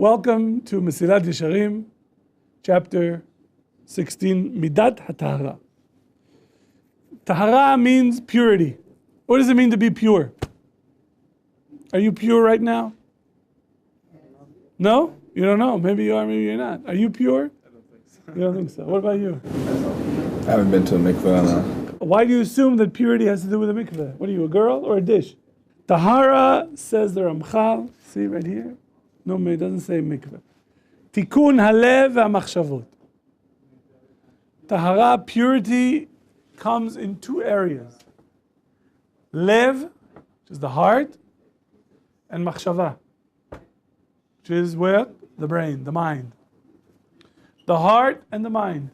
Welcome to Mesilat Yesharim, chapter 16, Midat HaTahara. Tahara means purity. What does it mean to be pure? Are you pure right now? No? You don't know. Maybe you are, maybe you're not. Are you pure? I don't think so. You don't think so. What about you? I haven't been to a mikveh in Why do you assume that purity has to do with a mikveh? What are you, a girl or a dish? Tahara, says the Ramchal, see right here? No, it doesn't say mikveh. Tikkun halev v'amachshavot. Tahara, purity, comes in two areas. Lev, which is the heart, and machshava, which is where? The brain, the mind. The heart and the mind.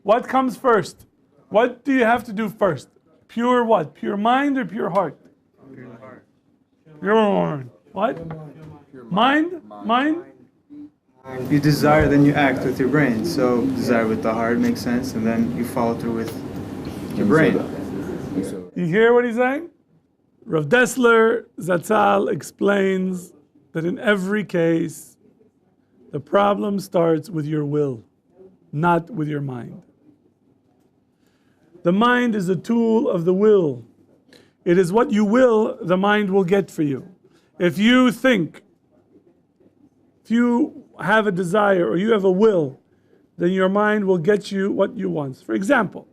What comes first? What do you have to do first? Pure what? Pure mind or pure heart? Pure heart. Pure mind. What? Mind? Mind? You desire, then you act with your brain. So desire with the heart makes sense, and then you follow through with your brain. You hear what he's saying? Rav Dessler Zatzal explains that in every case, the problem starts with your will, not with your mind. The mind is a tool of the will. It is what you will, the mind will get for you. If you think, if you have a desire or you have a will, then your mind will get you what you want. For example,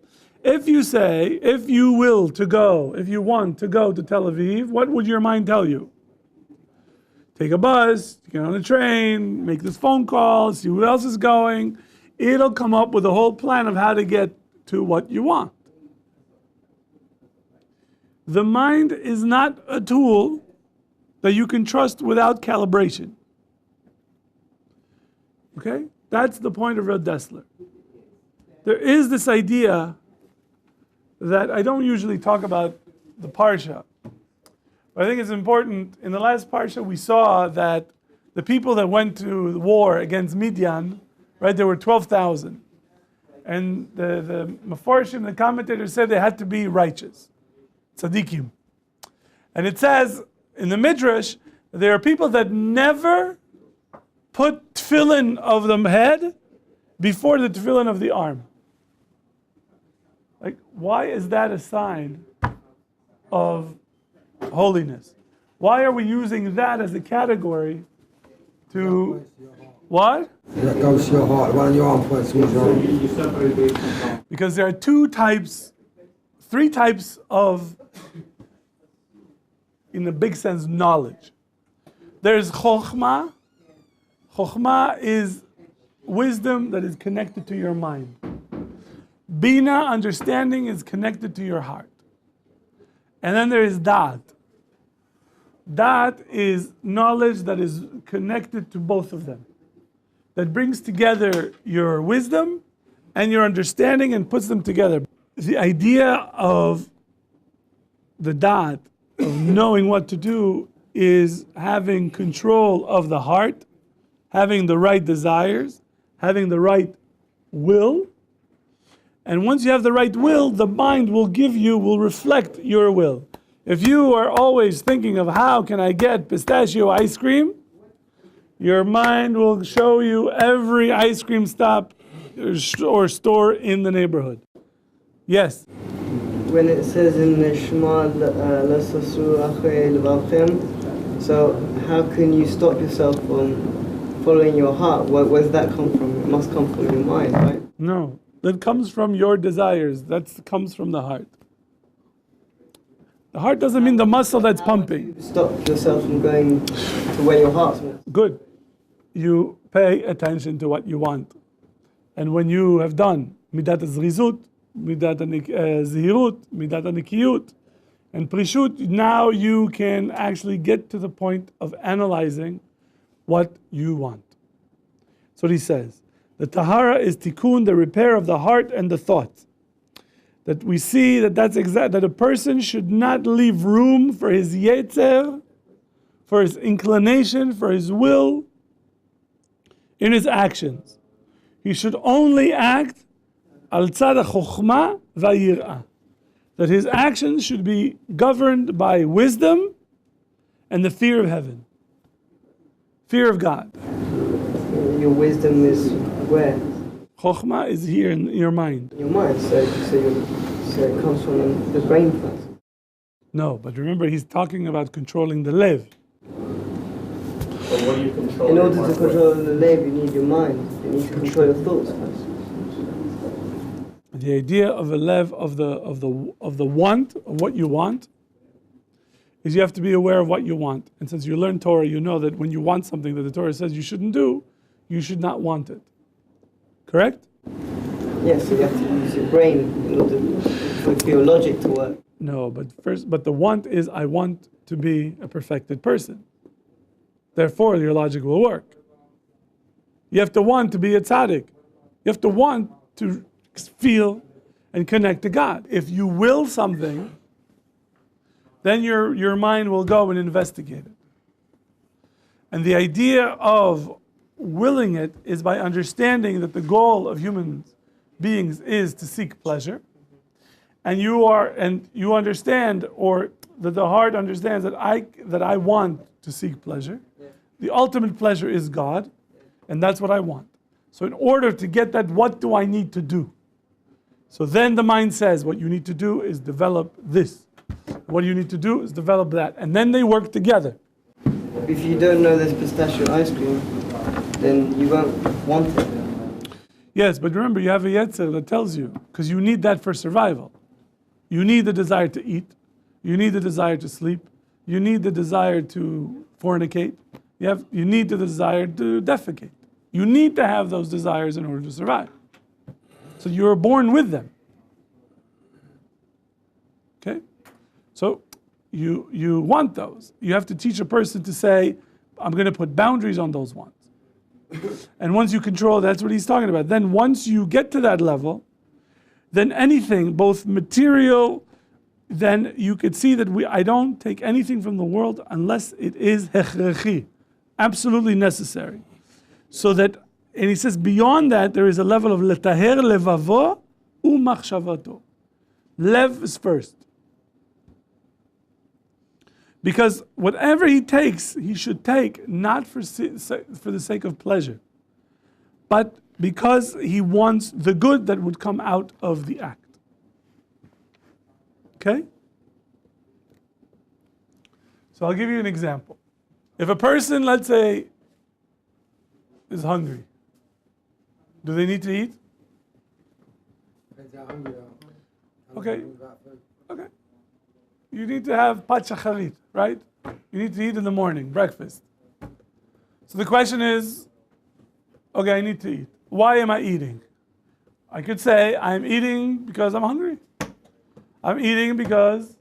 if you say, if you will to go, if you want to go to Tel Aviv, what would your mind tell you? Take a bus, get on a train, make this phone call, see who else is going. It'll come up with a whole plan of how to get to what you want. The mind is not a tool that you can trust without calibration. Okay? That's the point of Rav Dessler. There is this idea that I don't usually talk about the Parsha, but I think it's important. In the last Parsha, we saw that the people that went to the war against Midian, right, there were 12,000. And the Mefarshim, the commentators, said they had to be righteous. Tzaddikim. And it says in the Midrash, there are people that never put tefillin of the head before the tefillin of the arm. Like, why is that a sign of holiness? Why are we using that as a category to what? That goes to your heart. One of your arm points towards your arm. Because there are three types of, in the big sense, knowledge. There's chokhmah. Chokhmah is wisdom that is connected to your mind. Bina, understanding, is connected to your heart. And then there is da'at. Da'at is knowledge that is connected to both of them. That brings together your wisdom and your understanding and puts them together. The idea of the da'at, of knowing what to do, is having control of the heart, having the right desires, having the right will. And once you have the right will, the mind will reflect your will. If you are always thinking of how can I get pistachio ice cream, your mind will show you every ice cream stop or store in the neighborhood. Yes? When it says in the Shema, La Sasu Achrei Levavchem, so how can you stop yourself from following your heart? Where does that come from? It must come from your mind, right? No. That comes from your desires. That comes from the heart. The heart doesn't mean the muscle that's pumping. Stop yourself from going to where your heart's meant. Good. You pay attention to what you want. And when you have done midat zrizut, midat zihirut, midat nikiyut, and prishut, now you can actually get to the point of analyzing what you want. That's what he says. The tahara is tikkun, the repair of the heart and the thought. That we see that a person should not leave room for his yetzer, for his inclination, for his will in his actions. He should only act al tzad chokhmah va'yirah. That his actions should be governed by wisdom and the fear of heaven. Fear of God. Your wisdom is where? Chokhmah is here in your mind. In your mind. So it comes from the brain first. No, but remember he's talking about controlling the lev. But what do you control? In order to control the lev, you need your mind. You need to control your thoughts first. The idea of a lev of the want, of what you want, is you have to be aware of what you want. And since you learn Torah, you know that when you want something that the Torah says you shouldn't do, you should not want it. Correct? Yes, so you have to use your brain in order for your logic to work. No, but the want is I want to be a perfected person. Therefore, your logic will work. You have to want to be a tzaddik. You have to want to feel and connect to God. If you will something, then your mind will go and investigate it. And the idea of willing it is by understanding that the goal of human beings is to seek pleasure. And you understand, or that the heart understands that I want to seek pleasure. The ultimate pleasure is God, and that's what I want. So in order to get that, what do I need to do? So then the mind says, what you need to do is develop this. What you need to do is develop that. And then they work together. If you don't know there's pistachio ice cream, then you won't want it. Yes, but remember, you have a yetzer that tells you, because you need that for survival. You need the desire to eat. You need the desire to sleep. You need the desire to fornicate. You need the desire to defecate. You need to have those desires in order to survive. So you are born with them. Okay? So you want those. You have to teach a person to say, I'm going to put boundaries on those wants. And once you control, that's what he's talking about. Then once you get to that level, then anything, both material, then you could see that I don't take anything from the world unless it is hechrechi, absolutely necessary. So that, and he says beyond that, there is a level of letaher levavo umachshavato. Lev is first. Because whatever he takes, he should take not for the sake of pleasure, but because he wants the good that would come out of the act. Okay? So I'll give you an example. If a person, let's say, is hungry, do they need to eat? Okay. Okay. You need to have pat shacharit, right? You need to eat in the morning, breakfast. So the question is, okay, I need to eat. Why am I eating? I could say, I'm eating because I'm hungry. I'm eating because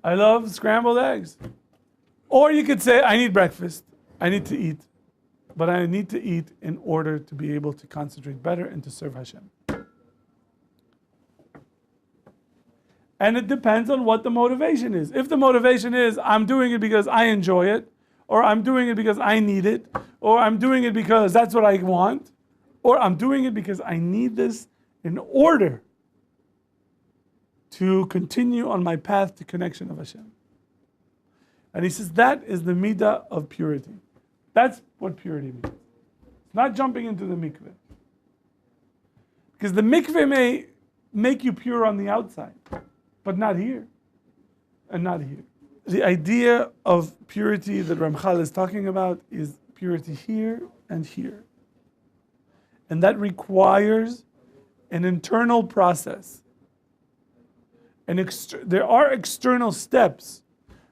I love scrambled eggs. Or you could say, I need breakfast. I need to eat. But I need to eat in order to be able to concentrate better and to serve Hashem. And it depends on what the motivation is. If the motivation is, I'm doing it because I enjoy it, or I'm doing it because I need it, or I'm doing it because that's what I want, or I'm doing it because I need this in order to continue on my path to connection of Hashem. And he says that is the midah of purity. That's what purity means. It's not jumping into the mikveh. Because the mikveh may make you pure on the outside, but not here, and not here. The idea of purity that Ramchal is talking about is purity here and here. And that requires an internal process. There are external steps,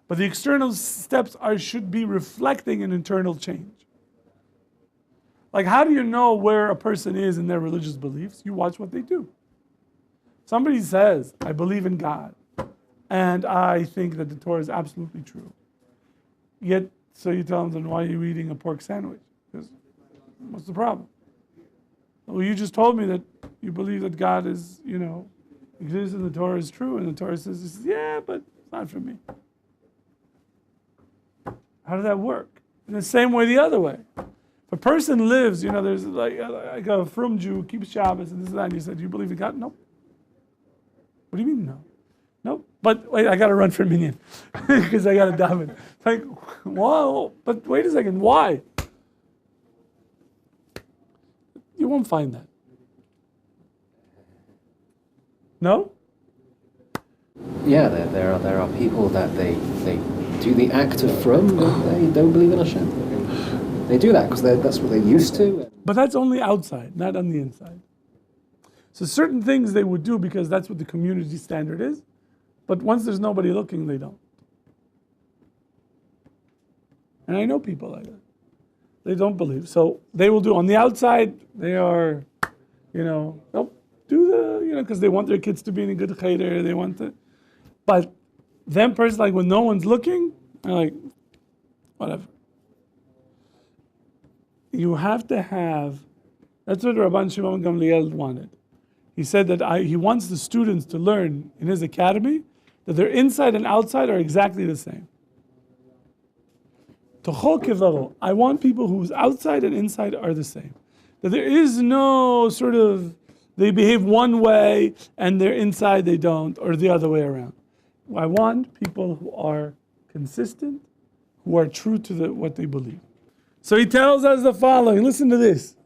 but the external steps should be reflecting an internal change. Like, how do you know where a person is in their religious beliefs? You watch what they do. Somebody says, I believe in God, and I think that the Torah is absolutely true. Yet, so you tell them, then why are you eating a pork sandwich? Because what's the problem? Well, you just told me that you believe that God is, exists and the Torah is true, and the Torah says, yeah, but it's not for me. How does that work? In the same way, the other way. If a person lives, there's like a frum Jew who keeps Shabbos and this and that, and you said, do you believe in God? No. What do you mean, no? No. But wait, I got to run for a minyan because I got to daven. It's like, whoa, but wait a second, why? won't find that. No? Yeah, there are people that they do the act of from, but they don't believe in Hashem. They do that because that's what they're used to. But that's only outside, not on the inside. So certain things they would do because that's what the community standard is, but once there's nobody looking, they don't. And I know people like that. They don't believe. So they will do on the outside, they are, they'll do the, because they want their kids to be in a good cheder, they want to, but them person, like when no one's looking, they're like, whatever. You have to have, that's what Rabban Shimon Gamliel wanted. He said that he wants the students to learn in his academy that their inside and outside are exactly the same. I want people whose outside and inside are the same. That there is no sort of, they behave one way and their inside they don't, or the other way around. I want people who are consistent, who are true to what they believe. So he tells us the following, listen to this.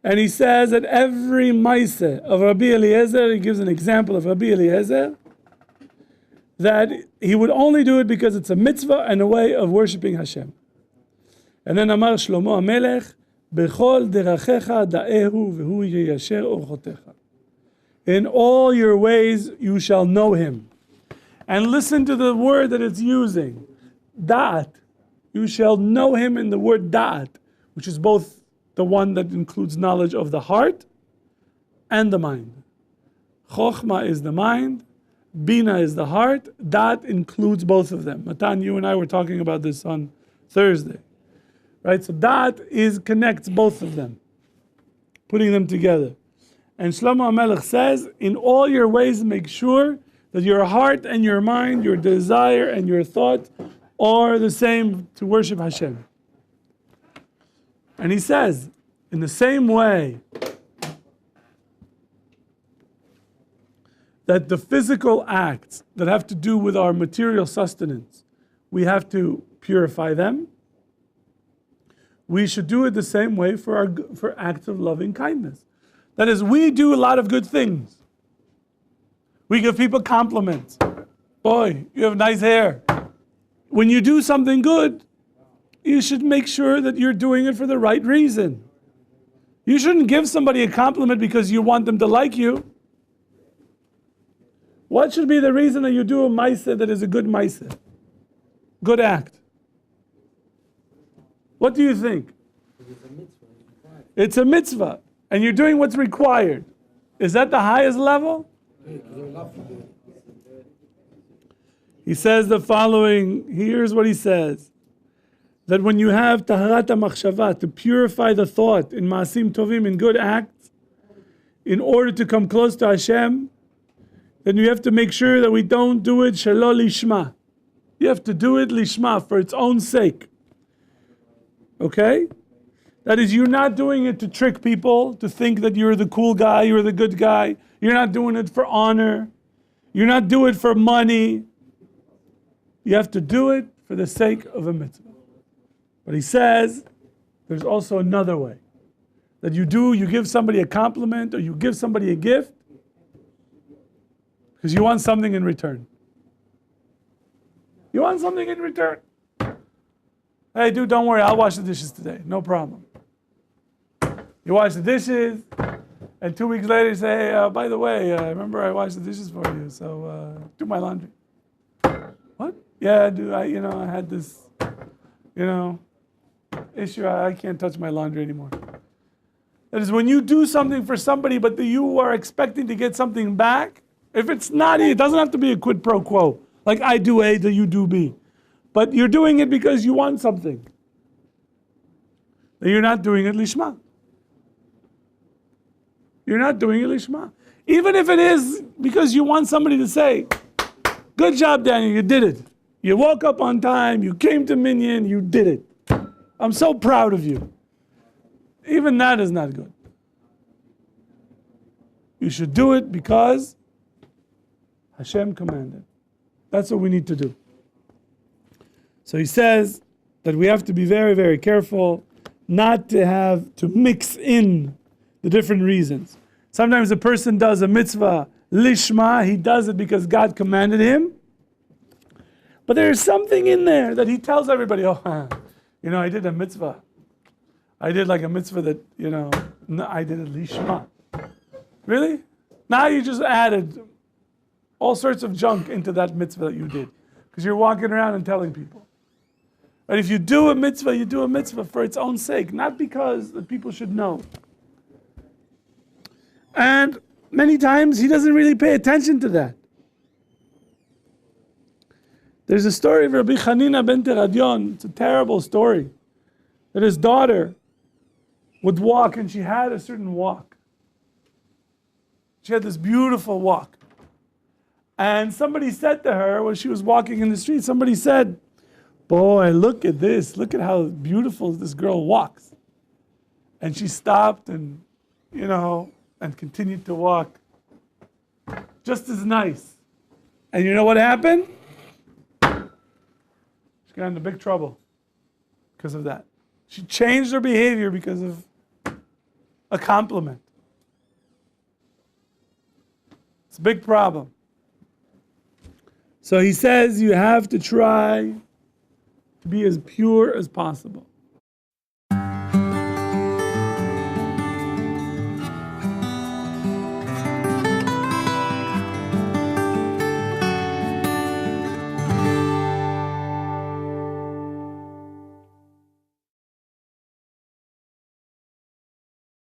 And he says that every maaseh of Rabbi Eliezer, he gives an example of Rabbi Eliezer, that he would only do it because it's a mitzvah and a way of worshiping Hashem. And then Amar Shlomo HaMelech, Bechol derachecha da'ehu v'hu yeyasher orchotecha. In all your ways you shall know him. And listen to the word that it's using. Da'at. You shall know him in the word da'at, which is both the one that includes knowledge of the heart and the mind. Chokhmah is the mind, Bina is the heart, Da'at includes both of them. Matan, you and I were talking about this on Thursday. Right? So Da'at connects both of them, putting them together. And Shlomo HaMelech says, in all your ways make sure that your heart and your mind, your desire and your thought are the same to worship Hashem. And he says, in the same way that the physical acts that have to do with our material sustenance, we have to purify them, we should do it the same way for acts of loving kindness. That is, we do a lot of good things. We give people compliments. Boy, you have nice hair. When you do something good, you should make sure that you're doing it for the right reason. You shouldn't give somebody a compliment because you want them to like you. What should be the reason that you do a maaseh that is a good maaseh? Good act. What do you think? It's a mitzvah. And you're doing what's required. Is that the highest level? He says the following, here's what he says. That when you have taharat machshava, to purify the thought in maasim tovim, in good acts, in order to come close to Hashem, then you have to make sure that we don't do it shelo lishma. You have to do it lishma, for its own sake. Okay? That is, you're not doing it to trick people, to think that you're the cool guy, you're the good guy. You're not doing it for honor. You're not doing it for money. You have to do it for the sake of a mitzvah. But he says, there's also another way. That you give somebody a compliment or you give somebody a gift because you want something in return. You want something in return. Hey, dude, don't worry, I'll wash the dishes today. No problem. You wash the dishes, and 2 weeks later you say, hey, by the way, remember I washed the dishes for you, so do my laundry. What? Yeah, dude, I had this, issue. I can't touch my laundry anymore. That is, when you do something for somebody, but you are expecting to get something back, if it's not, it doesn't have to be a quid pro quo. Like I do A, that you do B. But you're doing it because you want something. Then you're not doing it lishma. You're not doing it lishma. Even if it is because you want somebody to say, good job, Daniel, you did it. You woke up on time, you came to Minyan, you did it. I'm so proud of you. Even that is not good. You should do it because Hashem commanded. That's what we need to do. So he says that we have to be very, very careful not to mix in the different reasons. Sometimes a person does a mitzvah lishma, he does it because God commanded him. But there's something in there that he tells everybody, oh, I did a mitzvah. I did like a mitzvah that, I did a lishma. Really? Now you just added all sorts of junk into that mitzvah that you did. Because you're walking around and telling people. But if you do a mitzvah, you do a mitzvah for its own sake, not because the people should know. And many times he doesn't really pay attention to that. There's a story of Rabbi Chanina ben Teradion. It's a terrible story. That his daughter would walk, and she had a certain walk. She had this beautiful walk. And somebody said to her, when she was walking in the street, somebody said, boy, look at this. Look at how beautiful this girl walks. And she stopped and, and continued to walk. Just as nice. And you know what happened? She got into big trouble because of that. She changed her behavior because of a compliment. It's a big problem. So he says you have to try to be as pure as possible.